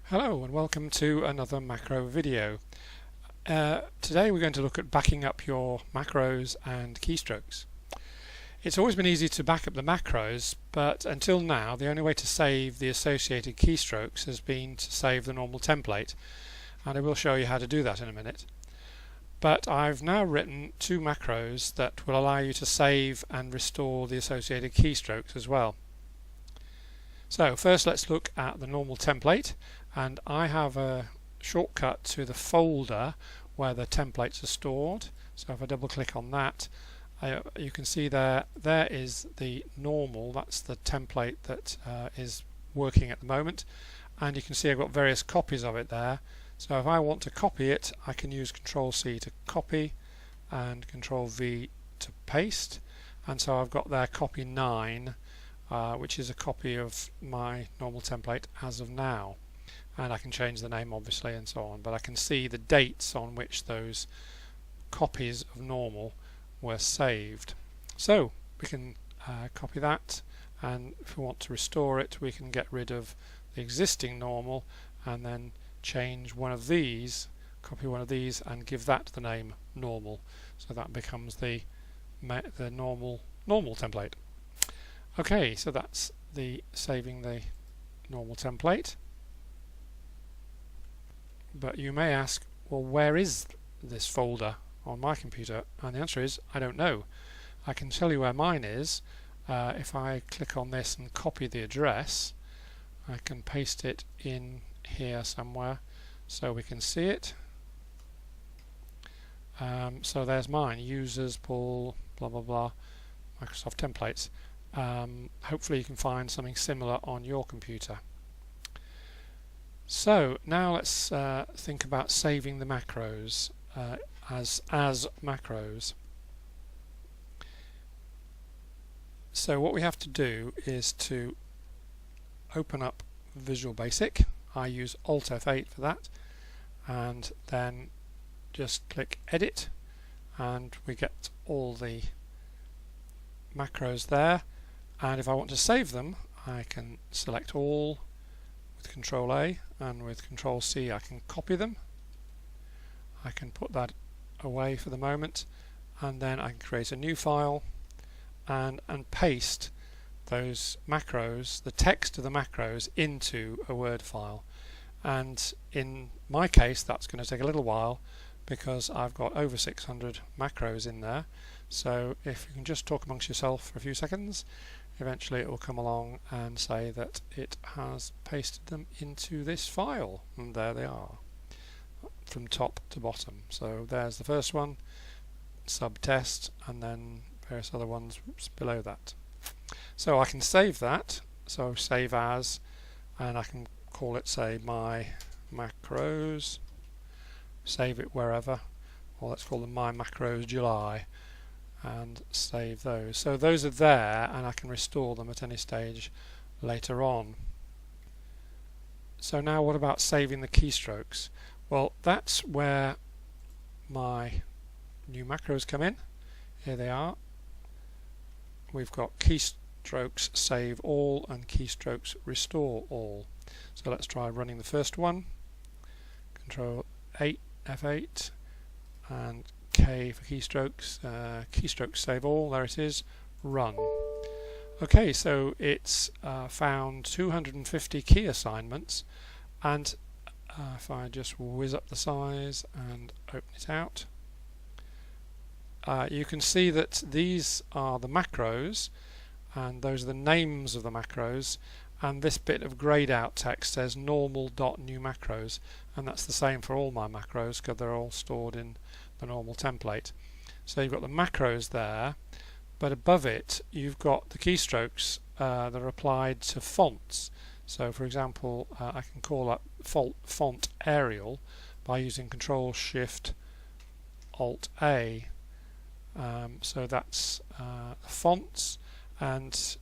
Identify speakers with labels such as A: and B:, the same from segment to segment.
A: Hello and welcome to another macro video. Today we're going to look at backing up your macros and keystrokes. It's always been easy to back up the macros, but until now the only way to save the associated keystrokes has been to save the normal template, and I will show you how to do that in a minute. But I've now written two macros that will allow you to save and restore the associated keystrokes as well. So first let's look at the normal template, and I have a shortcut to the folder where the templates are stored. So if I double click on that, you can see there is the normal, that's the template that is working at the moment, and you can see I've got various copies of it there. So if I want to copy it, I can use Control C to copy and Control V to paste, and so I've got there copy 9, which is a copy of my normal template as of now, and I can change the name obviously and so on, but I can see the dates on which those copies of normal were saved. So we can copy that, and if we want to restore it we can get rid of the existing normal and then change one of these, copy one of these and give that the name normal, so that becomes the normal template. Okay, so that's the saving the normal template. But you may ask, well, where is this folder on my computer? And the answer is, I don't know. I can tell you where mine is. If I click on this and copy the address, I can paste it in here somewhere so we can see it. So there's mine, users Paul blah blah blah Microsoft templates. Hopefully you can find something similar on your computer. So now let's think about saving the macros as macros. So what we have to do is to open up Visual Basic. I use Alt F8 for that, and then just click Edit, and we get all the macros there. And if I want to save them, I can select all with Control A, and with Control C I can copy them. I can put that away for the moment, and then I can create a new file and paste those macros, the text of the macros, into a Word file. And in my case that's going to take a little while because I've got over 600 macros in there. So if you can just talk amongst yourself for a few seconds, eventually it will come along and say that it has pasted them into this file, and there they are from top to bottom. So there's the first one, subtest, and then various other ones below that. So I can save that, so save as, and I can call it, say, my macros, save it wherever, or let's call them my macros July, and save those. So those are there, and I can restore them at any stage later on. So now what about saving the keystrokes? Well, that's where my new macros come in. Here they are. We've got keystrokes save all and keystrokes restore all. So let's try running the first one. Control 8 F8 and K for keystrokes, keystrokes save all, there it is, run. Okay, so it's found 250 key assignments, and if I just whiz up the size and open it out, you can see that these are the macros, and those are the names of the macros, and this bit of greyed out text says normal.new macros, and that's the same for all my macros because they're all stored in the normal template. So you've got the macros there, but above it you've got the keystrokes that are applied to fonts. So for example, I can call up font Arial by using Control Shift Alt A. So that's the fonts, and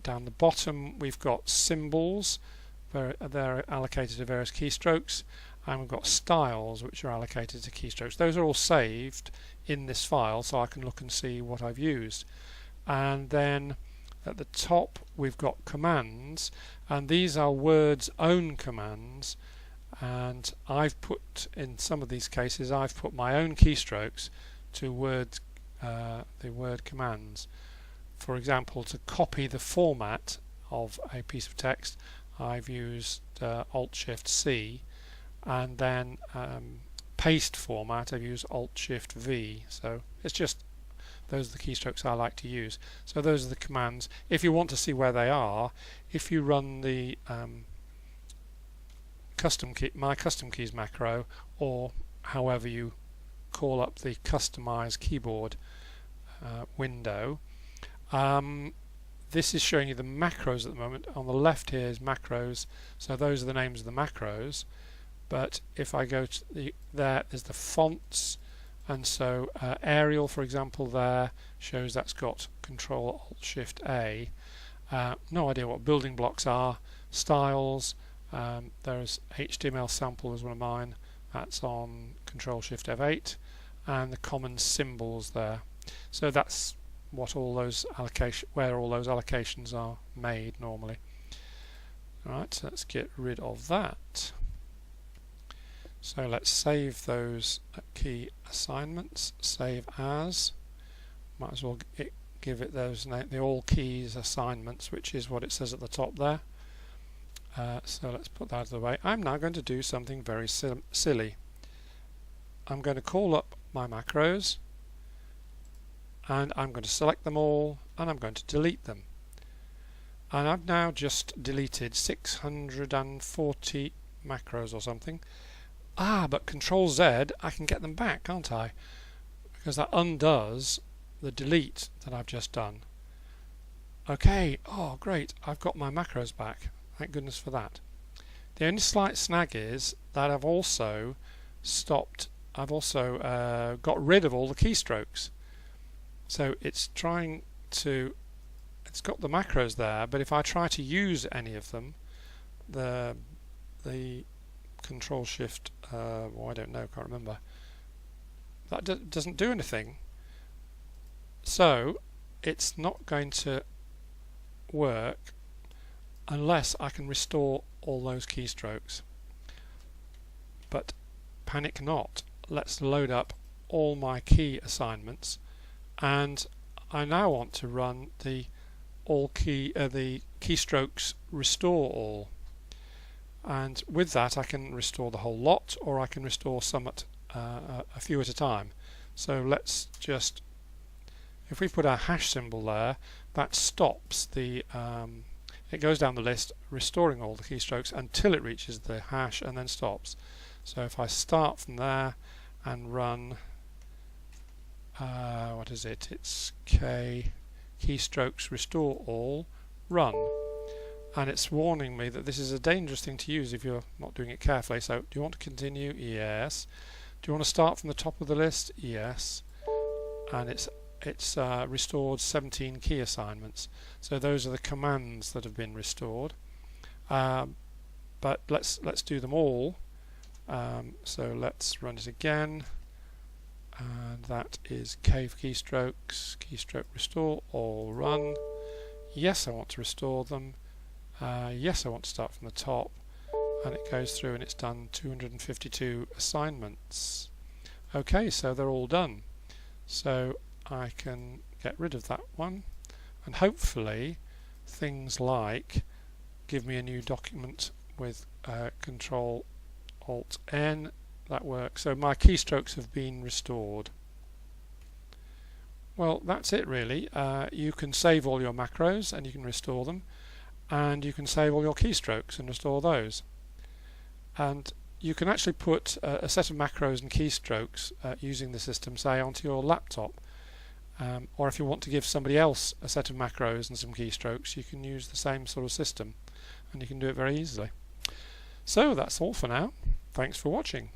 A: down the bottom we've got symbols, they're allocated to various keystrokes, and we've got styles which are allocated to keystrokes. Those are all saved in this file, so I can look and see what I've used. And then at the top we've got commands, and these are Word's own commands, and I've put, in some of these cases, I've put my own keystrokes to the Word commands. For example, to copy the format of a piece of text, I've used Alt-Shift-C, and then paste format I've used Alt-Shift-V. So it's just, those are the keystrokes I like to use. So those are the commands. If you want to see where they are, if you run the my custom keys macro, or however you call up the customize keyboard window, this is showing you the macros at the moment. On the left here is macros, so those are the names of the macros. But if I go to there's the fonts, and so Arial, for example, there shows that's got Control Alt Shift A. No idea what building blocks are. Styles, there's HTML sample is one of mine. That's on Control Shift F8, and the common symbols there. So that's what all those where all those allocations are made normally. Alright, so let's get rid of that. So let's save those key assignments. Save as. Might as well give it those the all keys assignments, which is what it says at the top there. So let's put that out of the way. I'm now going to do something very silly. I'm going to call up my macros, and I'm going to select them all, and I'm going to delete them. And I've now just deleted 640 macros or something. But Control Z, I can get them back, can't I? Because that undoes the delete that I've just done. Okay, oh great, I've got my macros back. Thank goodness for that. The only slight snag is that I've also got rid of all the keystrokes. So it's trying to, it's got the macros there, but if I try to use any of them, the Control Shift, I don't know, can't remember, that doesn't do anything. So it's not going to work unless I can restore all those keystrokes. But panic not, let's load up all my key assignments, and I now want to run the keystrokes restore all, and with that I can restore the whole lot, or I can restore some at a few at a time. So let's just, if we put our hash symbol there, that stops the it goes down the list restoring all the keystrokes until it reaches the hash and then stops. So if I start from there and run, what is it? It's keystrokes restore all, run, and it's warning me that this is a dangerous thing to use if you're not doing it carefully. So do you want to continue? Yes. Do you want to start from the top of the list? Yes. And it's restored 17 key assignments. So those are the commands that have been restored. But let's do them all. So let's run it again, and that is K for keystrokes, keystroke restore all, run. Yes, I want to restore them. Yes, I want to start from the top, and it goes through and it's done 252 assignments. Okay, so they're all done. So I can get rid of that one, and hopefully things like give me a new document with Control Alt N, that works. So my keystrokes have been restored. Well, that's it really. You can save all your macros and you can restore them, and you can save all your keystrokes and restore those. And you can actually put a set of macros and keystrokes using the system, say, onto your laptop. Or if you want to give somebody else a set of macros and some keystrokes, you can use the same sort of system, and you can do it very easily. So that's all for now. Thanks for watching.